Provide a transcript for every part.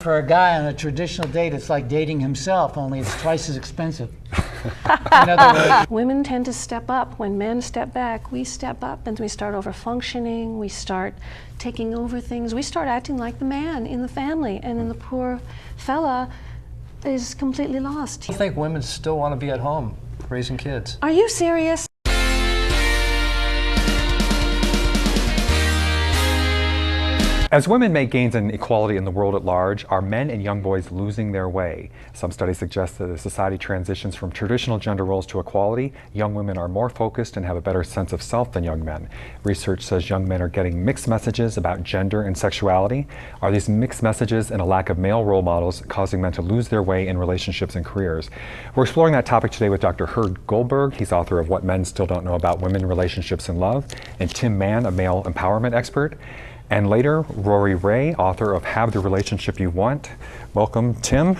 For a guy on a traditional date, it's like dating himself, only it's twice as expensive. In other words, women tend to step up. When men step back, we step up and we start over functioning, we start taking over things, we start acting like the man in the family, and then the poor fella is completely lost. I think women still want to be at home raising kids. Are you serious? As women make gains in equality in the world at large, are men and young boys losing their way? Some studies suggest that as society transitions from traditional gender roles to equality, young women are more focused and have a better sense of self than young men. Research says young men are getting mixed messages about gender and sexuality. Are these mixed messages and a lack of male role models causing men to lose their way in relationships and careers? We're exploring that topic today with Dr. Goldberg. He's author of What Men Still Don't Know About Women, Relationships, and Love, and Tim Mann, a male empowerment expert. And later, Rori Raye, author of Have the Relationship You Want. Welcome, Tim.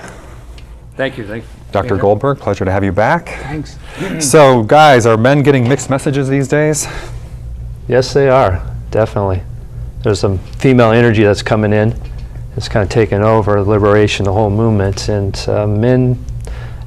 Thank you. Dr. Goldberg, pleasure to have you back. thanks. So, guys, are men getting mixed messages these days? Yes, they are, definitely. There's some female energy that's coming in. It's kind of taken over liberation, the whole movement, and men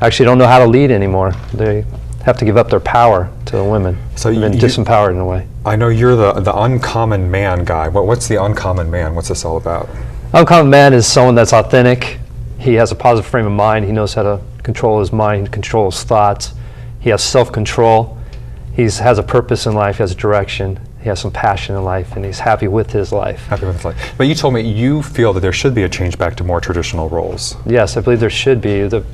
actually don't know how to lead anymore. They have to give up their power to the women. So they've been disempowered in a way. I know you're the uncommon man guy. What's the uncommon man? What's this all about? Uncommon man is someone that's authentic. He has a positive frame of mind. He knows how to control his mind, control his thoughts. He has self-control. He has a purpose in life. He has a direction. He has some passion in life, and he's happy with his life. Happy with his life. But you told me you feel that there should be a change back to more traditional roles. Yes, I believe there should be. The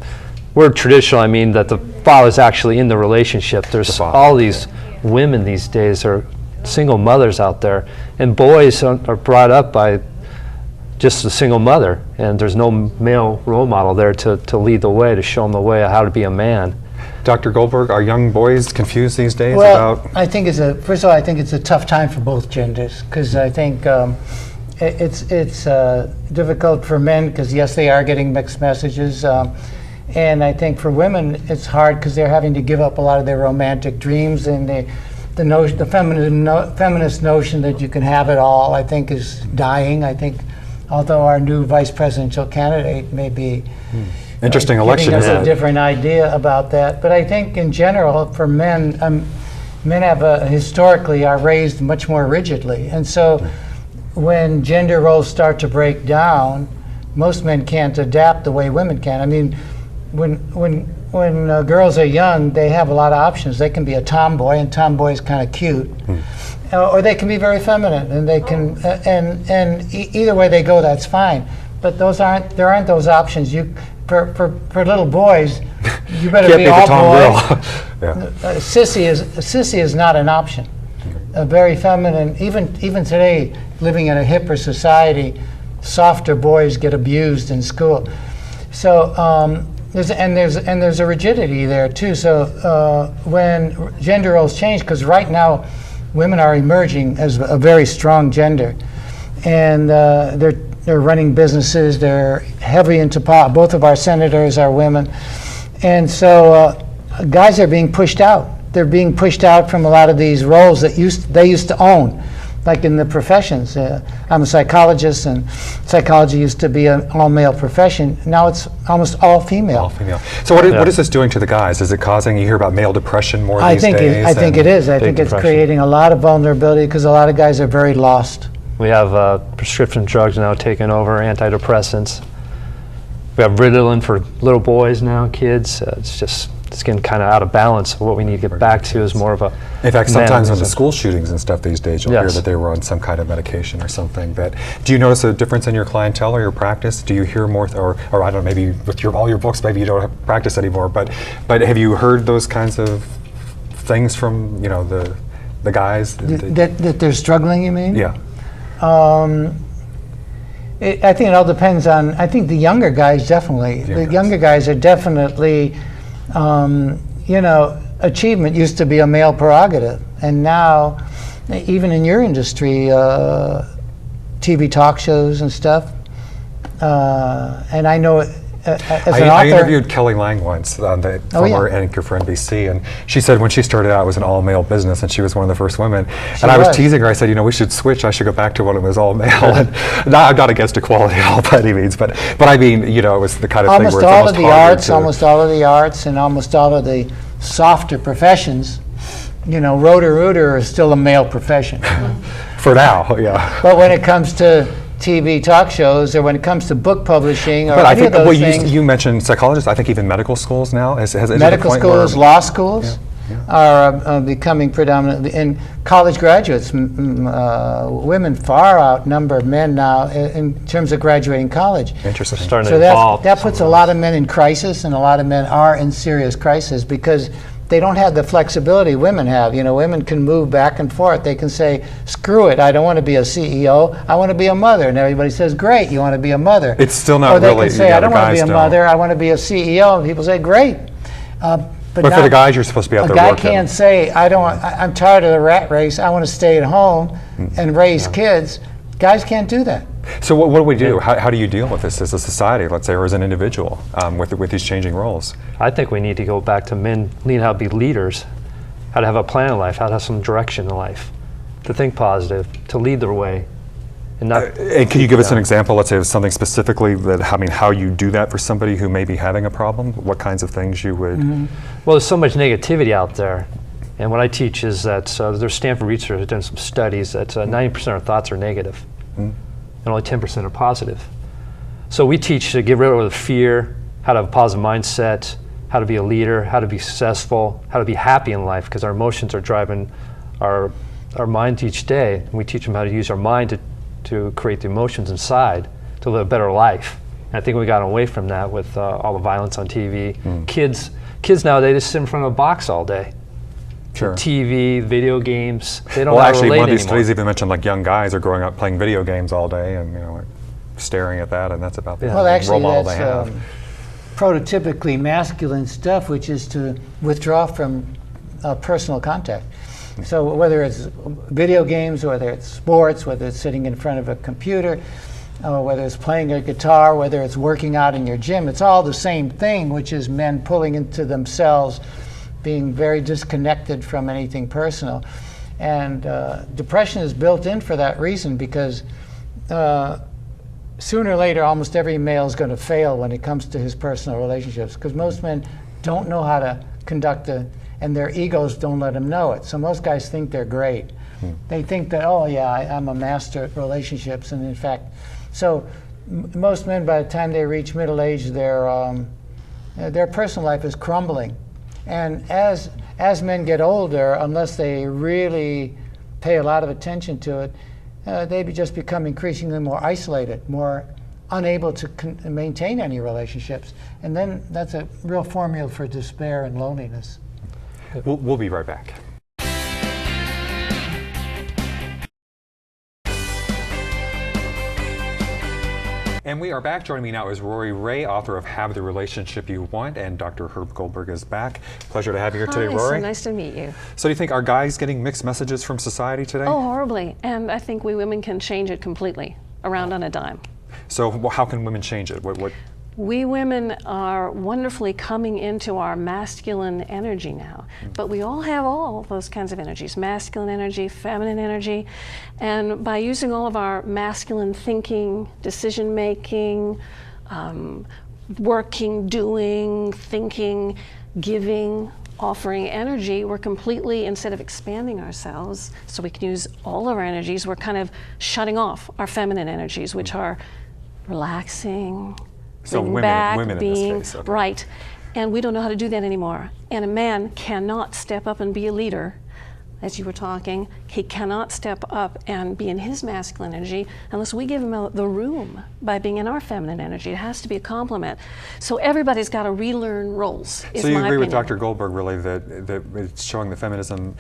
word traditional, I mean that the father's actually in the relationship. There's all these women these days are single mothers out there, and boys are brought up by just a single mother, and there's no male role model there to lead the way, to show them the way of how to be a man. Dr. Goldberg, are young boys confused these days Well, I think first of all, I think it's a tough time for both genders, because I think it's difficult for men, because yes, they are getting mixed messages. And I think for women, it's hard because they're having to give up a lot of their romantic dreams, and the feminist notion that you can have it all, I think, is dying. I think, although our new vice presidential candidate may be interesting election, giving us a different idea about that, but I think in general for men, men have historically are raised much more rigidly, and so when gender roles start to break down, most men can't adapt the way women can. I mean, when girls are young, they have a lot of options. They can be a tomboy, and tomboy is kind of cute, or they can be very feminine, and they can, either way they go, that's fine. But there aren't those options. For little boys, you better be all boys. Sissy is not an option. A very feminine, even today, living in a hipper society, softer boys get abused in school. So. There's a rigidity there too. So when gender roles change, because right now women are emerging as a very strong gender, and they're running businesses. They're heavy into both of our senators are women, and so guys are being pushed out. They're being pushed out from a lot of these roles that they used to own. Like in the professions, I'm a psychologist, and psychology used to be an all-male profession. Now it's almost all female. All female. So what is this doing to the guys? Is it causing, you hear about male depression more these days? I think it is. I think it's creating a lot of vulnerability because a lot of guys are very lost. We have prescription drugs now taking over, antidepressants. We have Ritalin for little boys now, kids. It's getting kind of out of balance. What we need to get back to is more of a... In fact, sometimes in the school shootings and stuff these days, you'll hear that they were on some kind of medication or something. But do you notice a difference in your clientele or your practice? Do you hear more, or I don't know, maybe with all your books, maybe you don't practice anymore, but have you heard those kinds of things from, the guys? That they're struggling, you mean? Yeah. I think it all depends on, I think the younger guys definitely. The younger guys are definitely, achievement used to be a male prerogative, and now, even in your industry, TV talk shows and stuff, and I know as an I author. interviewed Kelly Lang once, the former anchor for NBC, and she said when she started out it was an all-male business, and she was one of the first women. And I was teasing her. I said, you know, we should switch. I should go back to when it was all male. And I'm not against equality at all by any means, but I mean, you know, it was the kind of thing where it's almost almost all of the arts, and almost all of the softer professions. You know, Rotor-Rooter is still a male profession. For now, yeah. But when it comes to TV talk shows, or when it comes to book publishing, or but I any think of those things, you mentioned psychologists. I think even medical schools now has medical schools, law schools are becoming predominant. In college graduates, women far outnumber men now in terms of graduating college. Interesting. Starting So to evolve. that puts a lot of men in crisis, and a lot of men are in serious crisis because they don't have the flexibility women have. You know, women can move back and forth. They can say, screw it, I don't want to be a CEO, I want to be a mother. And everybody says, great, you want to be a mother. It's still not or they really, can say, I don't want to be a mother, I want to be a CEO. And people say, great. But for the guys, you're supposed to be out there working. A guy can't say, I'm tired of the rat race, I want to stay at home and raise kids. Guys can't do that. So what do we do? How do you deal with this as a society, let's say, or as an individual with these changing roles? I think we need to go back to men learning how to be leaders, how to have a plan in life, how to have some direction in life, to think positive, to lead their way. And not. And can you give us an example, let's say, of something specifically that, I mean, how you do that for somebody who may be having a problem? What kinds of things you would? Well, there's so much negativity out there. And what I teach is that there's Stanford research has done some studies that 90% of thoughts are negative. And only 10% are positive. So we teach to get rid of the fear, how to have a positive mindset, how to be a leader, how to be successful, how to be happy in life, because our emotions are driving our mind each day. And we teach them how to use our mind to create the emotions inside to live a better life. And I think we got away from that with all the violence on TV. Kids nowadays just sit in front of a box all day. Sure. TV, video games, they don't Well, relate actually, one of these anymore. studies even mentioned like young guys are growing up playing video games all day and, you know, like staring at that, and that's about the Well, role actually, model they that's have. prototypically masculine stuff, which is to withdraw from personal contact. So whether it's video games, whether it's sports, whether it's sitting in front of a computer, whether it's playing a guitar, whether it's working out in your gym, it's all the same thing, which is men pulling into themselves, being very disconnected from anything personal. And depression is built in for that reason, because sooner or later almost every male is going to fail when it comes to his personal relationships, because most men don't know how to conduct and their egos don't let them know it. So most guys think they're great. They think that, oh yeah, I'm a master at relationships, and in fact, so most men, by the time they reach middle age, their personal life is crumbling. And as men get older, unless they really pay a lot of attention to it, they just become increasingly more isolated, more unable to maintain any relationships. And then that's a real formula for despair and loneliness. We'll be right back. And we are back. Joining me now is Rori Raye, author of Have the Relationship You Want, and Dr. Herb Goldberg is back. Pleasure to have you here today, Rori. So nice to meet you. So do you think, are guys getting mixed messages from society today? Oh, horribly. And I think we women can change it completely, around on a dime. So how can women change it? What? We women are wonderfully coming into our masculine energy now, but we all have all those kinds of energies, masculine energy, feminine energy, and by using all of our masculine thinking, decision making, working, doing, thinking, giving, offering energy, we're completely, instead of expanding ourselves so we can use all of our energies, we're kind of shutting off our feminine energies, which are relaxing, So women being, in this case. Okay. right. And we don't know how to do that anymore. And a man cannot step up and be a leader, as you were talking. He cannot step up and be in his masculine energy unless we give him the room by being in our feminine energy. It has to be a complement. So everybody's got to relearn roles, is So you my agree with opinion. Dr. Goldberg, really, that it's showing the feminism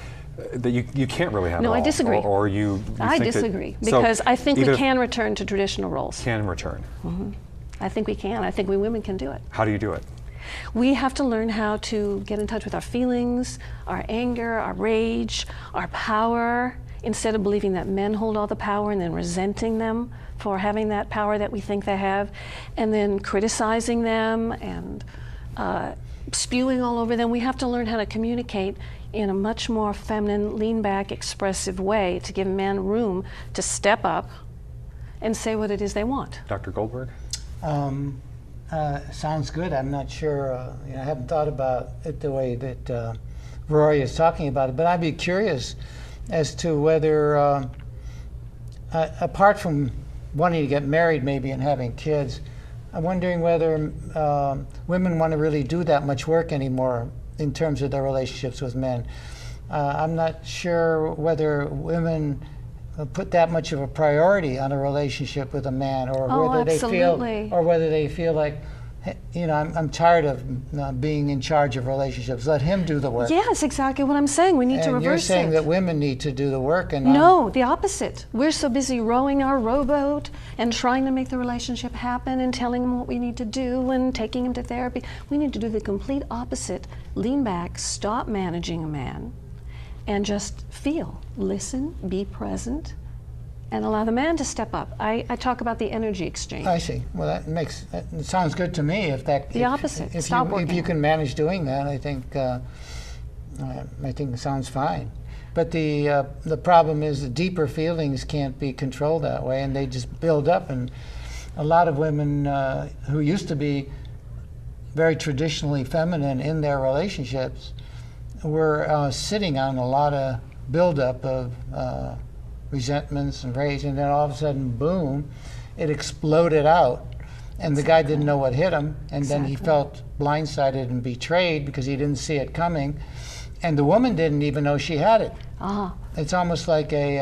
that you can't really have No, it all? I disagree. Or you I think that- disagree, so because I think we even if can return to traditional roles. can return. I think we can. I think we women can do it. How do you do it? We have to learn how to get in touch with our feelings, our anger, our rage, our power, instead of believing that men hold all the power and then resenting them for having that power that we think they have, and then criticizing them and spewing all over them. We have to learn how to communicate in a much more feminine, lean back, expressive way to give men room to step up and say what it is they want. Dr. Goldberg? Sounds good. I'm not sure, I haven't thought about it the way that Rory is talking about it, but I'd be curious as to whether, apart from wanting to get married maybe and having kids, I'm wondering whether women want to really do that much work anymore in terms of their relationships with men. I'm not sure whether women put that much of a priority on a relationship with a man, or whether they feel like, I'm tired of being in charge of relationships. Let him do the work. Yes, exactly what I'm saying. We need to reverse it. And you're saying that women need to do the work, and no, the opposite. We're so busy rowing our rowboat and trying to make the relationship happen and telling him what we need to do and taking him to therapy. We need to do the complete opposite. Lean back, stop managing a man, and just feel, listen, be present, and allow the man to step up. I talk about the energy exchange. I see. Well, it sounds good to me. Opposite. If Stop you working. can manage doing that, I think it sounds fine. But the problem is the deeper feelings can't be controlled that way, and they just build up. And a lot of women who used to be very traditionally feminine in their relationships were sitting on a lot of buildup of resentments and rage, and then all of a sudden, boom, it exploded out, and the guy didn't know what hit him, and then he felt blindsided and betrayed because he didn't see it coming, and the woman didn't even know she had it. It's almost like a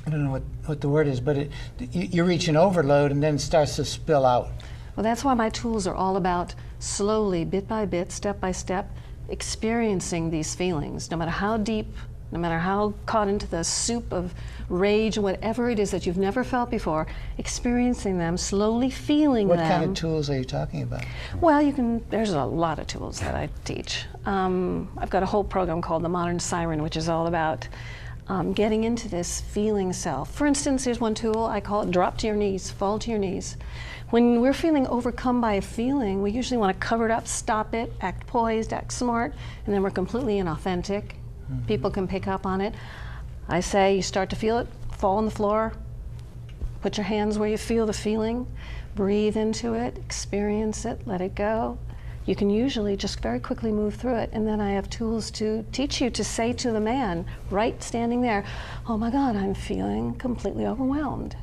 I don't know what the word is, but you reach an overload and then it starts to spill out. Well, that's why my tools are all about slowly, bit by bit, step by step, experiencing these feelings, no matter how deep, no matter how caught into the soup of rage, whatever it is that you've never felt before, experiencing them, slowly feeling them. What kind of tools are you talking about? Well, there's a lot of tools that I teach. I've got a whole program called The Modern Siren, which is all about getting into this feeling self. For instance, here's one tool, I call it drop to your knees, fall to your knees. When we're feeling overcome by a feeling, we usually want to cover it up, stop it, act poised, act smart, and then we're completely inauthentic. People can pick up on it. I say you start to feel it, fall on the floor, put your hands where you feel the feeling, breathe into it, experience it, let it go. You can usually just very quickly move through it, and then I have tools to teach you to say to the man, right standing there, oh my God, I'm feeling completely overwhelmed.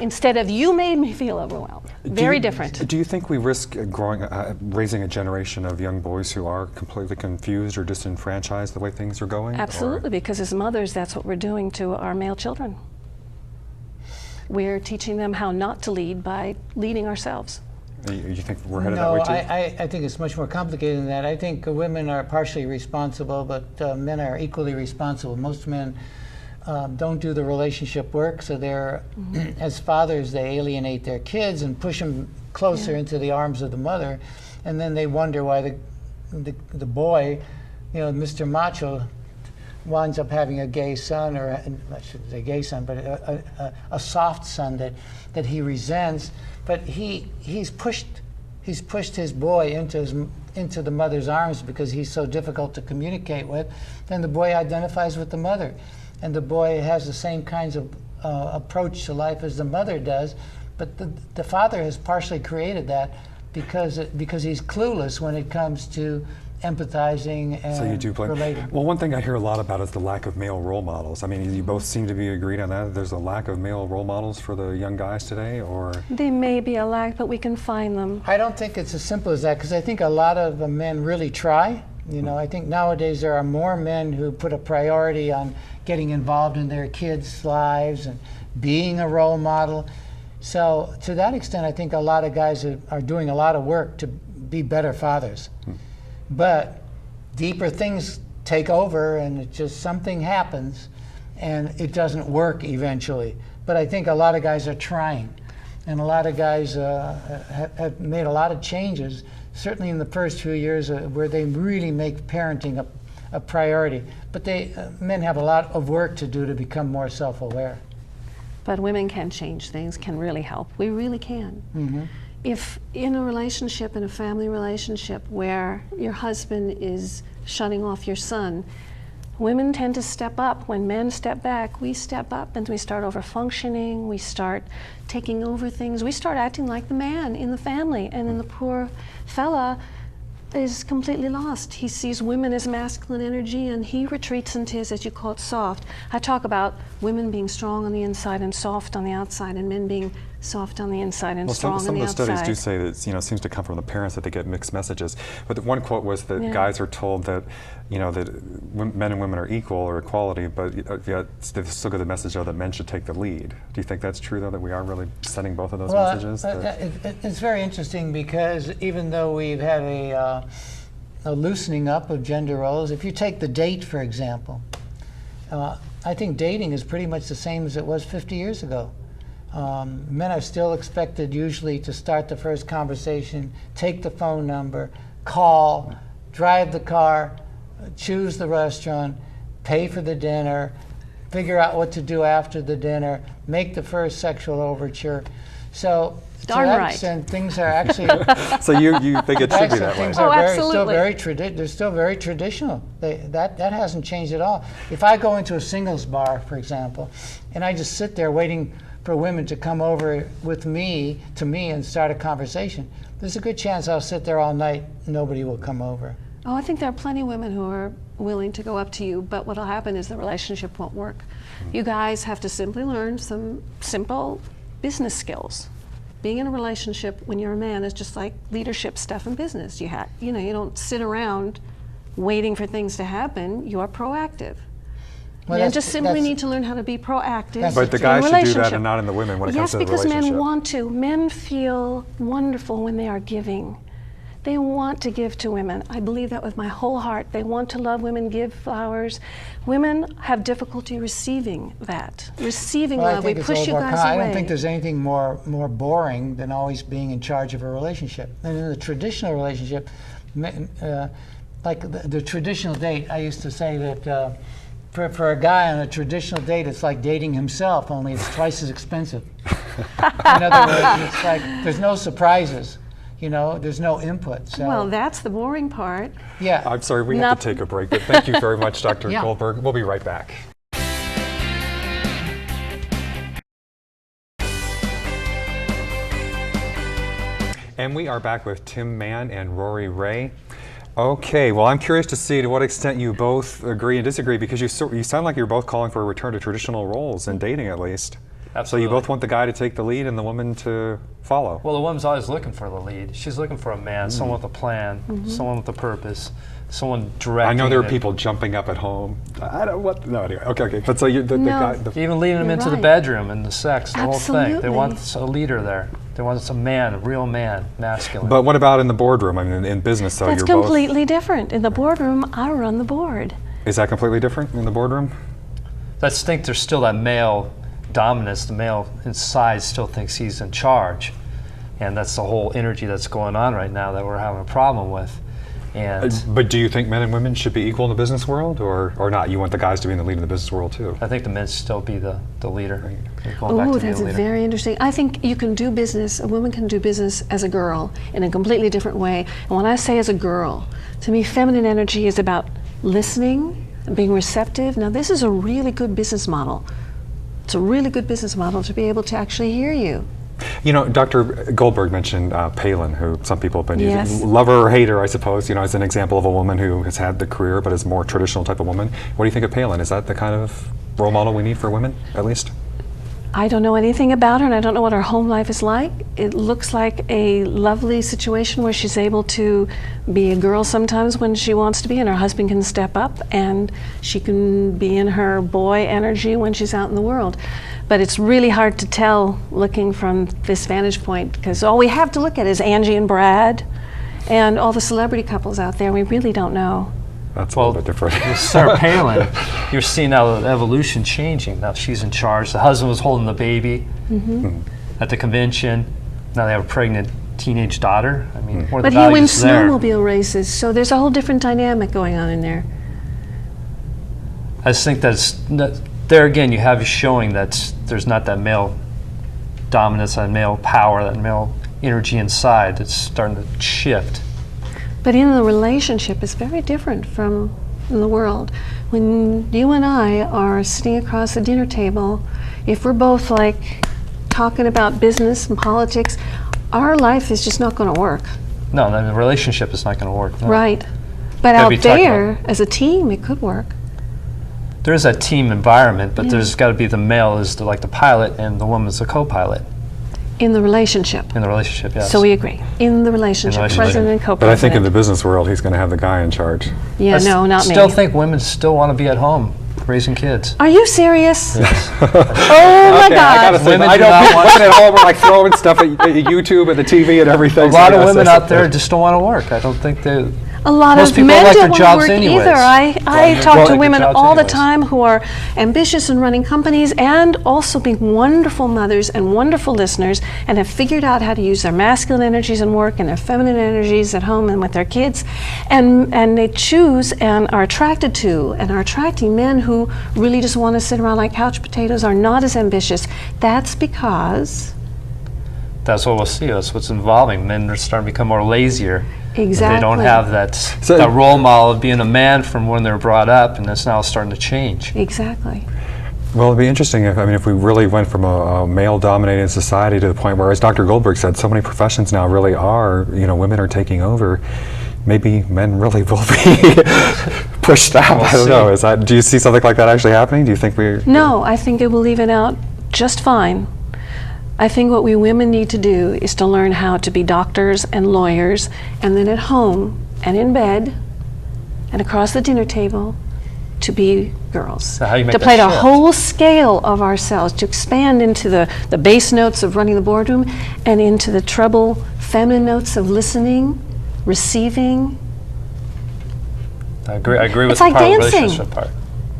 Instead of, you made me feel overwhelmed. Very different. Do you think we risk raising a generation of young boys who are completely confused or disenfranchised the way things are going? Absolutely, because as mothers, that's what we're doing to our male children. We're teaching them how not to lead by leading ourselves. You think we're headed that way too? I think it's much more complicated than that. I think women are partially responsible, but men are equally responsible. Most men don't do the relationship work, so they're, as fathers, they alienate their kids and push them closer into the arms of the mother, and then they wonder why the boy, Mr. Macho, winds up having a gay son, or I shouldn't say gay son, but a soft son that he resents. But he's pushed his boy into the mother's arms because he's so difficult to communicate with. Then the boy identifies with the mother, and the boy has the same kinds of approach to life as the mother does. But the father has partially created that because he's clueless when it comes to empathizing and so you do relating. Well, one thing I hear a lot about is the lack of male role models. I mean, you both seem to be agreed on that. There's a lack of male role models for the young guys today, or? There may be a lack, but we can find them. I don't think it's as simple as that, because I think a lot of men really try. I think nowadays there are more men who put a priority on getting involved in their kids' lives and being a role model. So to that extent, I think a lot of guys are doing a lot of work to be better fathers. But deeper things take over, and it just something happens, and it doesn't work eventually. But I think a lot of guys are trying, and a lot of guys have made a lot of changes, certainly in the first few years, where they really make parenting a priority. But men have a lot of work to do to become more self-aware. But women can change things, can really help. We really can. Mm-hmm. If in a relationship, in a family relationship, where your husband is shutting off your son, women tend to step up. When men step back, we step up and we start over functioning, we start taking over things, we start acting like the man in the family, and then the poor fella is completely lost. He sees women as masculine energy and he retreats into his, as you call it, soft. I talk about women being strong on the inside and soft on the outside, and men being soft on the insside and strong on the outside. Some of the studies do say that it seems to come from the parents, that they get mixed messages. But the one quote was that guys are told that that men and women are equal or equality, but yet they still get the message though that men should take the lead. Do you think that's true though, that we are really sending both of those messages? It's very interesting, because even though we've had a loosening up of gender roles, if you take the date, for example, I think dating is pretty much the same as it was 50 years ago. Men are still expected usually to start the first conversation, take the phone number, call, drive the car, choose the restaurant, pay for the dinner, figure out what to do after the dinner, make the first sexual overture. So darn to that right. extent, things are actually So you think it should be that way? things Oh, are absolutely. they're still very traditional. That hasn't changed at all. If I go into a singles bar, for example, and I just sit there waiting for women to come over to me and start a conversation, there's a good chance I'll sit there all night, nobody will come over. Oh, I think there are plenty of women who are willing to go up to you, but what'll happen is the relationship won't work. You guys have to simply learn some simple business skills. Being in a relationship when you're a man is just like leadership stuff in business. You don't sit around waiting for things to happen. You're proactive. Well, Men just simply need to learn how to be proactive. But the in guys should do that relationship. and not in the women when it comes Yes, to the because relationship. men want to. Men feel wonderful when they are giving. They want to give to women. I believe that with my whole heart. They want to love women, give flowers. Women have difficulty receiving that. Receiving love. We push you guys away. I don't think there's anything more boring than always being in charge of a relationship. And in the traditional relationship, like the traditional date, I used to say that for a guy on a traditional date, it's like dating himself, only it's twice as expensive. In other words, it's like there's no surprises. There's no input. So. Well, that's the boring part. Yeah. I'm sorry, we have to take a break, but thank you very much, Dr. Yeah. Goldberg. We'll be right back. And we are back with Tim Mann and Rori Raye. Okay, well, I'm curious to see to what extent you both agree and disagree, because you sound like you're both calling for a return to traditional roles in dating, at least. Absolutely. So you both want the guy to take the lead and the woman to follow. Well, the woman's always looking for the lead. She's looking for a man, someone with a plan, someone with a purpose, someone directing. I know there are it. people jumping up at home. I don't want. No, anyway. Okay. But so the guy. Even leading them You're into the right. bedroom and the sex, the whole thing. They Absolutely. want a leader there. They want a man, a real man, masculine. But what about in the boardroom? I mean, in business, so That's you're both. completely different. In the boardroom, I run the board. Is that completely different in the boardroom? I think there's still that male dominance. The male inside still thinks he's in charge, and that's the whole energy that's going on right now that we're having a problem with. And But do you think men and women should be equal in the business world, or not? You want the guys to be in the lead in the business world too? I think the men should still be the leader. Oh, that's very interesting. I think you can do business, a woman can do business as a girl in a completely different way. And when I say as a girl, to me, feminine energy is about listening and being receptive. Now, this is a really good business model. It's a really good business model to be able to actually hear you. Dr. Goldberg mentioned Palin, who some people have been Yes. using. Lover or hater, I suppose, as an example of a woman who has had the career but is more traditional type of woman. What do you think of Palin? Is that the kind of role model we need for women, at least? I don't know anything about her, and I don't know what her home life is like. It looks like a lovely situation where she's able to be a girl sometimes when she wants to be, and her husband can step up, and she can be in her boy energy when she's out in the world. But it's really hard to tell looking from this vantage point, because all we have to look at is Angie and Brad and all the celebrity couples out there. We really don't know. That's a little bit different. Sarah Palin, you're seeing now the evolution changing. Now she's in charge. The husband was holding the baby at the convention. Now they have a pregnant teenage daughter. I mean, what are But the he wins values there? snowmobile races, so there's a whole different dynamic going on in there. I just think that there again, you have showing that there's not that male dominance, that male power, that male energy inside that's starting to shift. But in the relationship, it's very different from in the world. When you and I are sitting across the dinner table, if we're both like talking about business and politics, our life is just not going to work. No, the relationship is not going to work. No. Right. But Gotta be out talking there, about- as a team, it could work. There is that team environment, but Yeah. there's got to be the male is like the pilot and the woman's the co-pilot In the relationship. in the relationship. Yes. So we agree. In the relationship, relationship. president and co-president. But I think in the business world, he's going to have the guy in charge. Yeah, no, not me. Still think women still want to be at home raising kids. Are you serious? Yes. Oh my Okay, I gotta God. say, Women I do don't not think want- women at home are like throwing stuff at YouTube and the TV and everything. A so lot I of gotta women say out there something. just don't want to work. I don't think they. A lot Most of people men like their don't want to jobs work anyways. either. I Well, talk like to their women jobs all the anyways. time who are ambitious and running companies and also being wonderful mothers and wonderful listeners and have figured out how to use their masculine energies in work and their feminine energies at home and with their kids. And they choose and are attracted to and are attracting men who really just want to sit around like couch potatoes, are not as ambitious. That's because That's what we'll see. That's what's evolving. Men are starting to become more lazier. exactly. They don't have that So- that role model of being a man from when they were brought up, and that's now starting to change. Exactly. Well, it'd be interesting if we really went from a male-dominated society to the point where, as Dr. Goldberg said, so many professions now really are, women are taking over. Maybe men really will be pushed out. We'll I don't see. know. Do you see something like that actually happening? Do you think we're... No, I think it will even out just fine. I think what we women need to do is to learn how to be doctors and lawyers, and then at home and in bed and across the dinner table to be girls. So how do you make to that play the shift? whole scale of ourselves, to expand into the bass notes of running the boardroom and into the treble feminine notes of listening, receiving. I agree with It's the like part of the dancing. relationship part.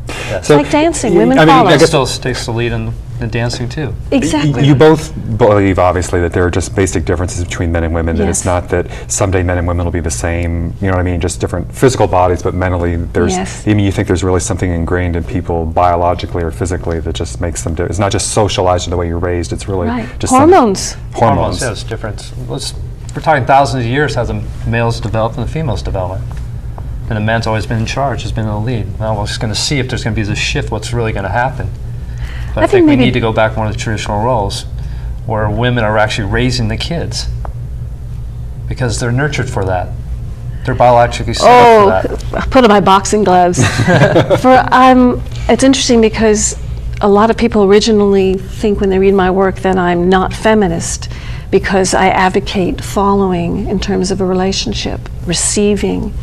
Yes. So- It's like dancing. Women I mean, follow. I It guess- still takes the lead in dancing too. Exactly. You both believe, obviously, that there are just basic differences between men and women, that it's Yes. not that someday men and women will be the same, you know what I mean, just different physical bodies, but mentally there's, Yes. I mean, you think there's really something ingrained in people biologically or physically that just makes them, it's not just socialized in the way you're raised, it's really Right. just Hormones. Hormones. Yeah, it's different. We're talking thousands of years how the males develop and the females develop. And the man's always been in charge, has been in the lead. Now we're just going to see if there's going to be this shift, what's really going to happen. But I think we maybe- need to go back to one of the traditional roles where women are actually raising the kids because they're nurtured for that. They're biologically set up for that. I put on my boxing gloves. It's interesting because a lot of people originally think when they read my work that I'm not feminist because I advocate following in terms of a relationship, receiving,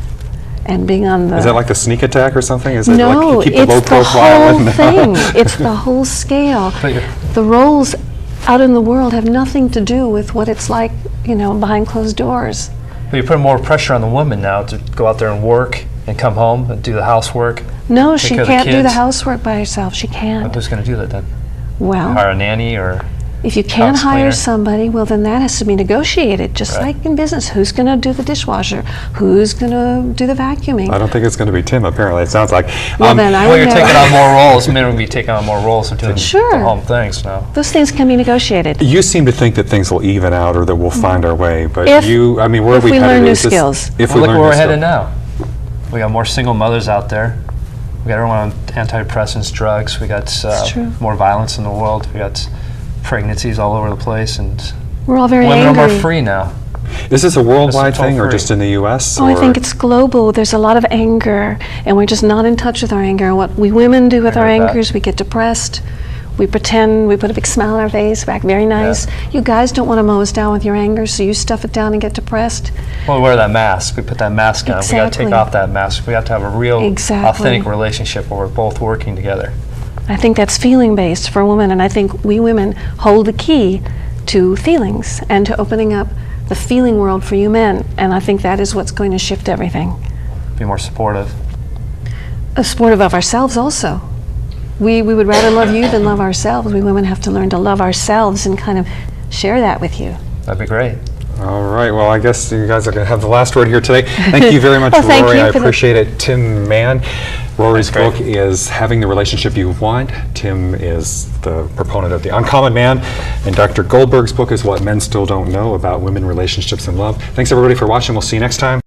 and being on the... Is that like the sneak attack or something? Is it No, like you keep the low it's the profile? whole and- thing. It's the whole scale. But you're- The roles out in the world have nothing to do with what it's like, behind closed doors. But you put more pressure on the woman now to go out there and work and come home and do the housework. No, Take she care of the can't do the kids. housework by herself. She But can't. who's going to do that then? Well, Hire a nanny or... if you can't house hire cleaner. somebody, well, then that has to be negotiated, just Right. like in business. Who's going to do the dishwasher? Who's going to do the vacuuming? I don't think it's going to be Tim, apparently. It sounds like. Well, then I Well, would you're know. taking on more roles. Men will be taking on more roles and doing Sure. the home things now. Those things can be negotiated. You seem to think that things will even out or that we'll find our way, but If- where if are we we headed? learn new Is this- skills. If Well, we look learn where we're new headed skills. now. We got more single mothers out there. We got everyone on antidepressants, drugs. We got true. more violence in the world. We got pregnancies all over the place, and We're all very women angry. are more free now. Is this a worldwide It's all thing or free. just in the U.S.? Oh, I or- think it's global. There's a lot of anger, and we're just not in touch with our anger. And what we women do with I our heard that. anger is we get depressed. We pretend, we put a big smile on our face, we act very nice. You guys don't want to mow us down with your anger, so you stuff it down and get depressed. Well, we wear that mask. We put that mask on. We got to Exactly. take off that mask. We have to have a real, Exactly. authentic relationship where we're both working together. I think that's feeling-based for women, and I think we women hold the key to feelings and to opening up the feeling world for you men, and I think that is what's going to shift everything. Be more supportive. Supportive of ourselves also. We would rather love you than love ourselves. We women have to learn to love ourselves and kind of share that with you. That'd be great. All right. Well, I guess you guys are going to have the last word here today. Thank you very much, Well, thank Rori. you I for the- appreciate it. Tim Mann, Rory's book is Having the Relationship You Want. Tim is the proponent of The Uncommon Man. And Dr. Goldberg's book is What Men Still Don't Know About Women, Relationships, and Love. Thanks everybody for watching. We'll see you next time.